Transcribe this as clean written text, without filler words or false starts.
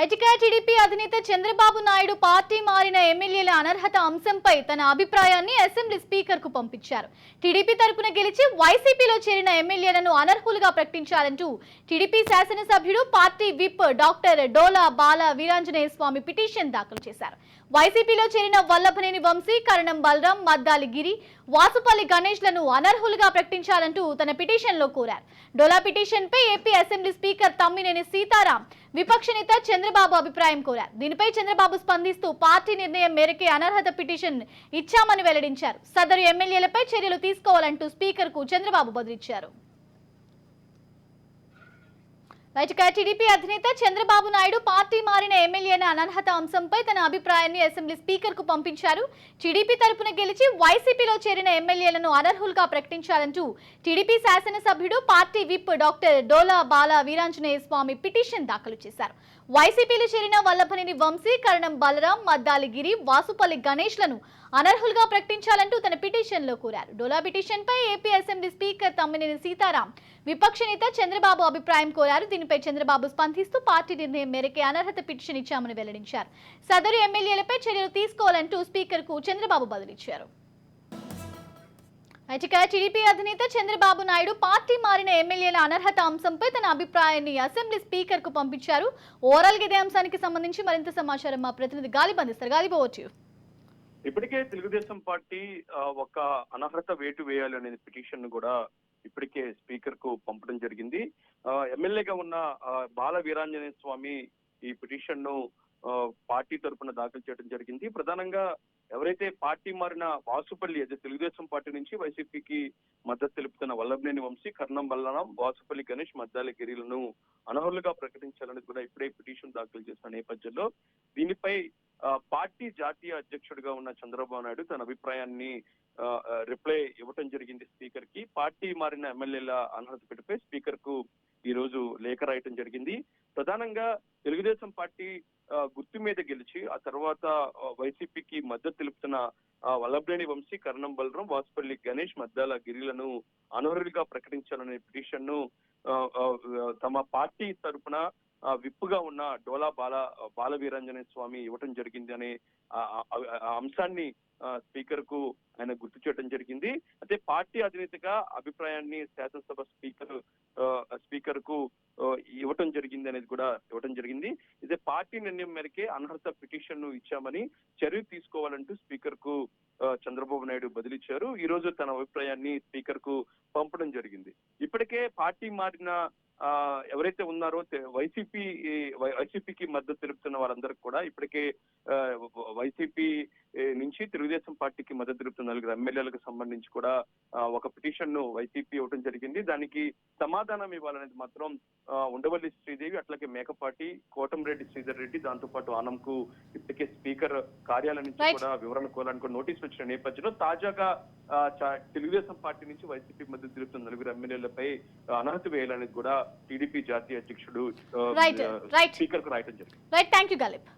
రైట్గా TDP అధినేత Chandrababu Naidu party మారిన ఎమ్మెల్యేల అనర్హత అంశంపై తన అభిప్రాయాన్ని అసెంబ్లీ స్పీకర్ కు పంపించారు. టీడీపీ తరపున గెలిచి వైసీపీలో చేరిన ఎమ్మెల్యేలను అనర్హులుగా ప్రకటించాలంటూ టీడీపీ శాసనసభ్యుడు పార్టీ విప్ డాక్టర్ డోలా బాల వీరాంజనేయ స్వామి పిటిషన్ దాఖలు చేశారు. వైసీపీలో చేరిన వల్లభనేని వంశీ, కరణం బలరాం, మద్దాలి గిరి, వాసుపల్లి గణేష్లను అనర్హులుగా ప్రకటించాలంటూ తన పిటిషన్లో కోరారు. డోలా పిటిషన్పై AP assembly speaker Tammineni Sitaram విపక్ష నేత చంద్రబాబు అభిప్రాయం కోరారు. దీనిపై చంద్రబాబు స్పందిస్తూ పార్టీ నిర్ణయం మేరకే అనర్హత పిటిషన్ ఇచ్చామని వెల్లడించారు. సదరు ఎమ్మెల్యేలపై చర్యలు తీసుకోవాలంటూ స్పీకర్ కు చంద్రబాబు బదులిచ్చారు. టీడీపీ అధినేత చంద్రబాబు నాయుడు పార్టీ మారిన ఎమ్మెల్యేల అనర్హత అంశంపై తన అభిప్రాయాన్ని అసెంబ్లీ స్పీకర్ కు పంపించారు. టీడీపీ తరపున గెలిచి వైసీపీలో చేరిన ఎమ్మెల్యేలను అనర్హులుగా ప్రకటించాలంటూ టీడీపీ శాసనసభ్యుడు పార్టీ విప్ డాక్టర్ డోలా బాల వీరాంజనేయ స్వామి పిటిషన్ దాఖలు చేశారు. వైసీపీలో చేరిన వల్లభనేని వంశీ, కరణం బలరాం, మద్దాలి గిరి, వాసుపల్లి గణేష్లను అనర్హులుగా ప్రకటించాలంటూ తన పిటిషన్లో కోరారు. డోలా పిటిషన్పై AP assembly speaker Tammineni Sitaram విపక్ష నేత చంద్రబాబు అభిప్రాయం కోరారు. దీనిపై చంద్రబాబు స్పందిస్తూ పార్టీ నిర్ణయం మేరకే అనర్హత పిటిషన్ ఇచ్చామని వెల్లడించారు. సదరు ఎమ్మెల్యేలపై చర్యలు తీసుకోవాలంటూ స్పీకర్ కు చంద్రబాబు బదులిచ్చారు. టీడీపీ అధినేత చంద్రబాబు నాయుడు పార్టీ మారిన ఎమ్మెల్యేల అనర్హత అంశంపై తన అభిప్రాయాన్ని అసెంబ్లీ స్పీకర్ కు పంపించారు. ఓవరాల్ గా ఇదే అంశానికి సంబంధించి మరింత సమాచారం మా ప్రతినిధి గాలిబ్ అందిస్తారు. గాలిబ్, ఓవర్. ఇప్పటికే తెలుగుదేశం పార్టీ ఒక అనర్హత వేటు వేయాలి అనే పిటిషన్ కూడా ఇప్పటికే స్పీకర్ కు పంపడం జరిగింది. ఎమ్మెల్యేగా ఉన్న బాల వీరాంజనేయ స్వామి ఈ పిటిషన్ ను పార్టీ తరఫున దాఖలు చేయడం జరిగింది. ప్రధానంగా ఎవరైతే పార్టీ మారిన వాసుపల్లి అదే తెలుగుదేశం పార్టీ నుంచి వైసీపీకి మద్దతు తెలుపుతున్న వల్లభనేని వంశీ, కర్ణం బలరాం, వాసుపల్లి గణేష్, మద్దాలి గిరిలను అనర్హులుగా ప్రకటించాలని కూడా ఇప్పుడే పిటిషన్ దాఖలు చేసిన నేపథ్యంలో దీనిపై పార్టీ జాతీయ అధ్యక్షుడిగా ఉన్న చంద్రబాబు నాయుడు తన అభిప్రాయాన్ని రిప్లై ఇవ్వటం జరిగింది స్పీకర్ కి. పార్టీ మారిన ఎమ్మెల్యేల అనర్హత పిటిపై స్పీకర్ కు ఈ రోజు లేఖ రాయటం జరిగింది. ప్రధానంగా తెలుగుదేశం పార్టీ గుర్తు మీద గెలిచి ఆ తర్వాత వైసీపీకి మద్దతు తెలుపుతున్న వల్లభనేని వంశీ, కరణం బలరాం, వాసుపల్లి గణేష్, మద్దాల గిరిలను అనర్హులుగా ప్రకటించాలనే పిటిషన్ ను తమ పార్టీ తరఫున విప్పుగా ఉన్న డోలా బాల వీరాంజనేయ స్వామి ఇవ్వటం జరిగింది అనే అంశాన్ని స్పీకర్ కు ఆయన గుర్తు చేయడం జరిగింది. అయితే పార్టీ అధినేతగా అభిప్రాయాన్ని శాసనసభ స్పీకర్ కు ఇవ్వటం జరిగింది అనేది కూడా ఇవ్వటం జరిగింది. ఇదే పార్టీ నిర్ణయం మేరకే అనర్హత పిటిషన్ ను ఇచ్చామని చర్య తీసుకోవాలంటూ స్పీకర్ కు చంద్రబాబు నాయుడు బదిలిచ్చారు. ఈ రోజు తన అభిప్రాయాన్ని స్పీకర్ కు పంపడం జరిగింది. ఇప్పటికే పార్టీ మారిన ఎవరైతే ఉన్నారో వైసీపీకి మద్దతు తెలుపుతున్న వారందరికీ కూడా ఇప్పటికే వైసీపీ నుంచి తెలుగుదేశం పార్టీకి మద్దతు తెలుపుతున్న 4 ఎమ్మెల్యేలకు సంబంధించి కూడా ఒక పిటిషన్ ను వైసీపీ ఇవ్వడం జరిగింది. దానికి సమాధానం ఇవ్వాలనేది మాత్రం ఉండవల్లి శ్రీదేవి, అట్లాగే మేకపాటి, కోటంరెడ్డి శ్రీధర్ రెడ్డి, దాంతో పాటు ఆనంకు ఇప్పటికే స్పీకర్ కార్యాలయం నుంచి కూడా వివరణ కోరాలని కూడా నోటీసులు వచ్చిన నేపథ్యంలో తాజాగా తెలుగుదేశం పార్టీ నుంచి వైసీపీ మద్దతు తెలుపుతున్న 4 ఎమ్మెల్యేలపై అనర్హత వేయాలనేది కూడా టీడీపీ జాతీయ అధ్యక్షుడు స్పీకర్ కు రాయటం జరిగింది.